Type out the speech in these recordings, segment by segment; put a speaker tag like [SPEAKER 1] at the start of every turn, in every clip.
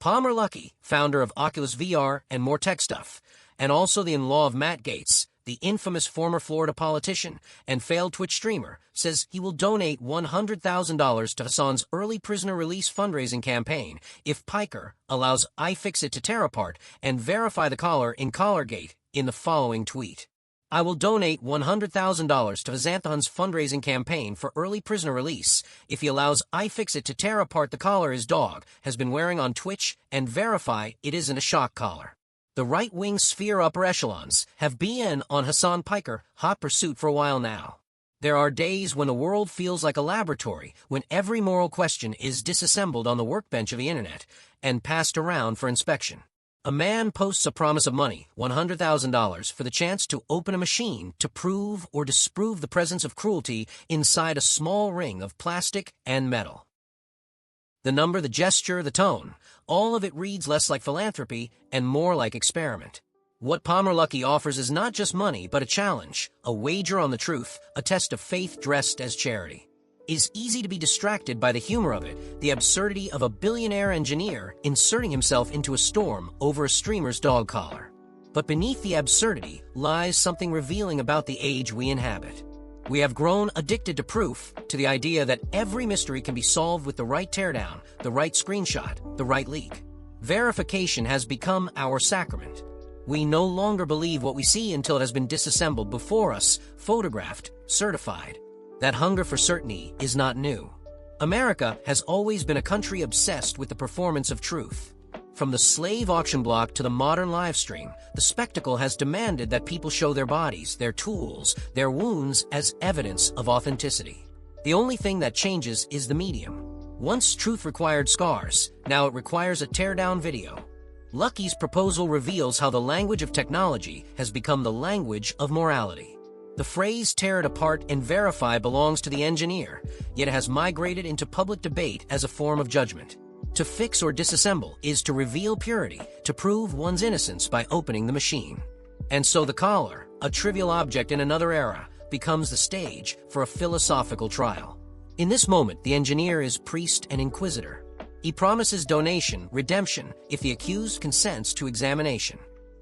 [SPEAKER 1] Palmer Luckey, founder of Oculus VR and more tech stuff, and also the in-law of Matt Gaetz, the infamous former Florida politician and failed Twitch streamer, says he will donate $100,000 to Hassan's early prisoner release fundraising campaign if Piker allows iFixit to tear apart and verify the caller in Collargate in the following tweet. I will donate $100,000 to Hassan's fundraising campaign for early prisoner release if he allows iFixit to tear apart the collar his dog has been wearing on Twitch and verify it isn't a shock collar. The right-wing sphere upper echelons have been on Hassan Piker hot pursuit for a while now. There are days when the world feels like a laboratory, when every moral question is disassembled on the workbench of the internet and passed around for inspection. A man posts a promise of money, $100,000, for the chance to open a machine to prove or disprove the presence of cruelty inside a small ring of plastic and metal. The number, the gesture, the tone, all of it reads less like philanthropy and more like experiment. What Palmer Luckey offers is not just money, but a challenge, a wager on the truth, a test of faith dressed as charity. It is easy to be distracted by the humor of it, the absurdity of a billionaire engineer inserting himself into a storm over a streamer's dog collar. But beneath the absurdity lies something revealing about the age we inhabit. We have grown addicted to proof, to the idea that every mystery can be solved with the right teardown, the right screenshot, the right leak. Verification has become our sacrament. We no longer believe what we see until it has been disassembled before us, photographed, certified. That hunger for certainty is not new. America has always been a country obsessed with the performance of truth. From the slave auction block to the modern live stream, the spectacle has demanded that people show their bodies, their tools, their wounds as evidence of authenticity. The only thing that changes is the medium. Once truth required scars, now it requires a teardown video. Luckey's proposal reveals how the language of technology has become the language of morality. The phrase tear it apart and verify belongs to the engineer, yet it has migrated into public debate as a form of judgment. To fix or disassemble is to reveal purity, to prove one's innocence by opening the machine. And so the collar, a trivial object in another era, becomes the stage for a philosophical trial. In this moment, the engineer is priest and inquisitor. He promises donation, redemption, if the accused consents to examination.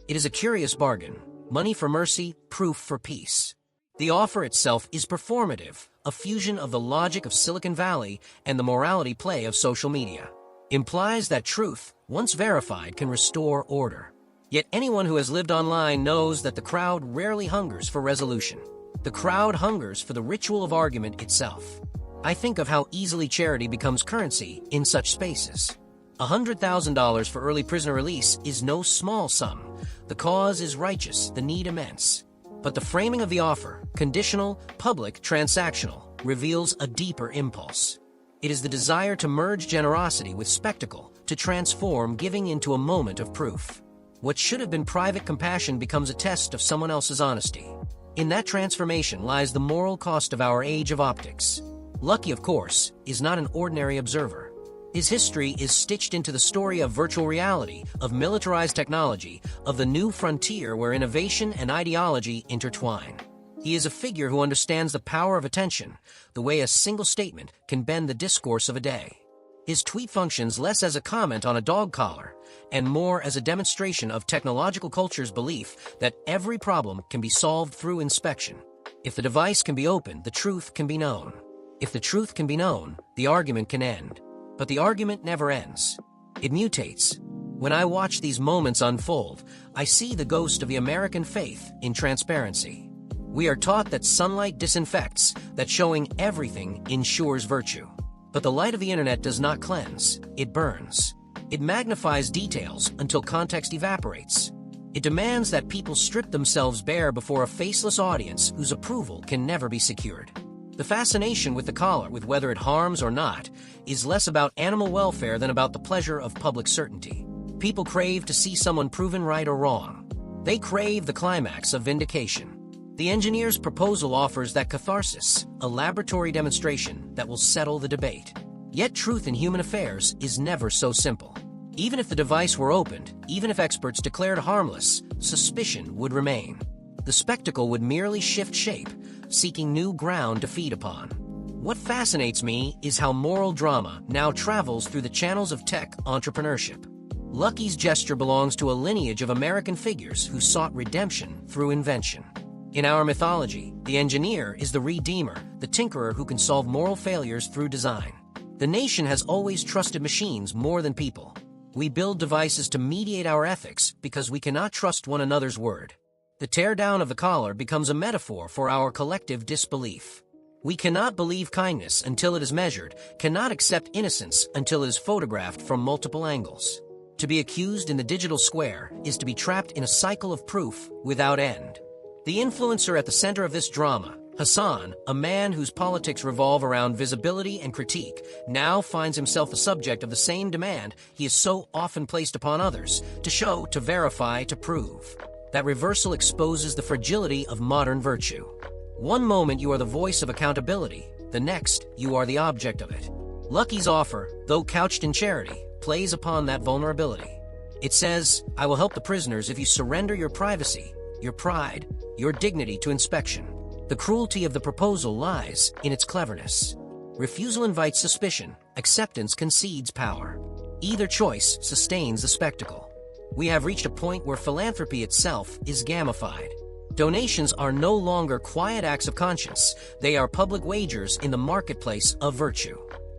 [SPEAKER 1] It is a curious bargain. Money for mercy, proof for peace. The offer itself is performative, a fusion of the logic of Silicon Valley and the morality play of social media. Implies that truth, once verified, can restore order. Yet anyone who has lived online knows that the crowd rarely hungers for resolution. The crowd hungers for the ritual of argument itself. I think of how easily charity becomes currency in such spaces. $100,000 for early prisoner release is no small sum. The cause is righteous, the need immense. But the framing of the offer, conditional, public, transactional, reveals a deeper impulse. It is the desire to merge generosity with spectacle, to transform giving into a moment of proof. What should have been private compassion becomes a test of someone else's honesty. In that transformation lies the moral cost of our age of optics. Luckey, of course, is not an ordinary observer. His history is stitched into the story of virtual reality, of militarized technology, of the new frontier where innovation and ideology intertwine. He is a figure who understands the power of attention, the way a single statement can bend the discourse of a day. His tweet functions less as a comment on a dog collar, and more as a demonstration of technological culture's belief that every problem can be solved through inspection. If the device can be opened, the truth can be known. If the truth can be known, the argument can end. But the argument never ends. It mutates. When I watch these moments unfold, I see the ghost of the American faith in transparency. We are taught that sunlight disinfects, that showing everything ensures virtue. But the light of the internet does not cleanse, it burns. It magnifies details until context evaporates. It demands that people strip themselves bare before a faceless audience whose approval can never be secured. The fascination with the collar, with whether it harms or not, is less about animal welfare than about the pleasure of public certainty. People crave to see someone proven right or wrong. They crave the climax of vindication. The engineer's proposal offers that catharsis, a laboratory demonstration that will settle the debate. Yet truth in human affairs is never so simple. Even if the device were opened, even if experts declared harmless, suspicion would remain. The spectacle would merely shift shape, seeking new ground to feed upon. What fascinates me is how moral drama now travels through the channels of tech entrepreneurship. Lucky's gesture belongs to a lineage of American figures who sought redemption through invention. In our mythology, the engineer is the redeemer, the tinkerer who can solve moral failures through design. The nation has always trusted machines more than people. We build devices to mediate our ethics because we cannot trust one another's word. The teardown of the collar becomes a metaphor for our collective disbelief. We cannot believe kindness until it is measured, cannot accept innocence until it is photographed from multiple angles. To be accused in the digital square is to be trapped in a cycle of proof without end. The influencer at the center of this drama, Hassan, a man whose politics revolve around visibility and critique, now finds himself the subject of the same demand he is so often placed upon others, to show, to verify, to prove. That reversal exposes the fragility of modern virtue. One moment you are the voice of accountability, the next you are the object of it. Lucky's offer, though couched in charity, plays upon that vulnerability. It says, "I will help the prisoners if you surrender your privacy, your pride, your dignity to inspection." The cruelty of the proposal lies in its cleverness. Refusal invites suspicion, acceptance concedes power. Either choice sustains the spectacle. We have reached a point where philanthropy itself is gamified. Donations are no longer quiet acts of conscience, they are public wagers in the marketplace of virtue.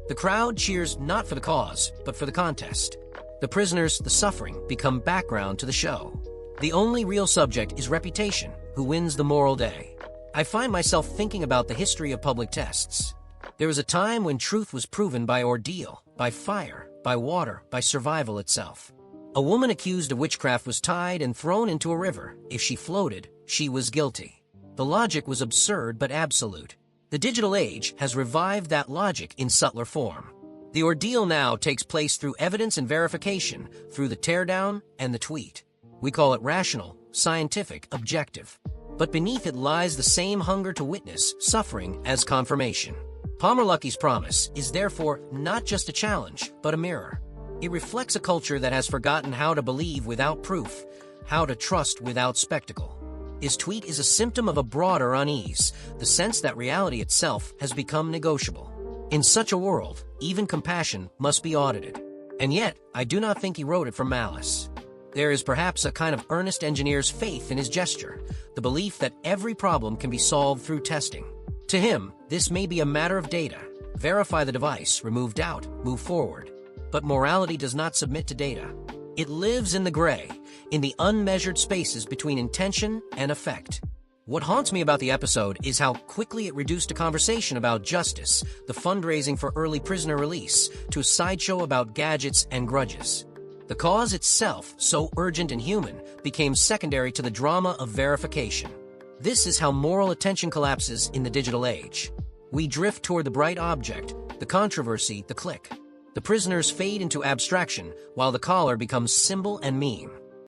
[SPEAKER 1] The crowd cheers not for the cause, but for the contest. The prisoners, the suffering, become background to the show. The only real subject is reputation, who wins the moral day. I find myself thinking about the history of public tests. There was a time when truth was proven by ordeal, by fire, by water, by survival itself. A woman accused of witchcraft was tied and thrown into a river. If she floated, she was guilty. The logic was absurd but absolute. The digital age has revived that logic in subtler form. The ordeal now takes place through evidence and verification, through the teardown and the tweet. We call it rational, scientific, objective. But beneath it lies the same hunger to witness suffering as confirmation. Palmer Luckey's promise is therefore not just a challenge, but a mirror. It reflects a culture that has forgotten how to believe without proof, how to trust without spectacle. His tweet is a symptom of a broader unease, the sense that reality itself has become negotiable. In such a world, even compassion must be audited. And yet, I do not think he wrote it from malice. There is perhaps a kind of earnest engineer's faith in his gesture, the belief that every problem can be solved through testing. To him, this may be a matter of data. Verify the device, remove doubt, move forward. But morality does not submit to data. It lives in the gray, in the unmeasured spaces between intention and effect. What haunts me about the episode is how quickly it reduced a conversation about justice, the fundraising for early prisoner release, to a sideshow about gadgets and grudges. The cause itself, so urgent and human, became secondary to the drama of verification. This is how moral attention collapses in the digital age. We drift toward the bright object, the controversy, the click. The prisoners fade into abstraction, while the collar becomes symbol and meme.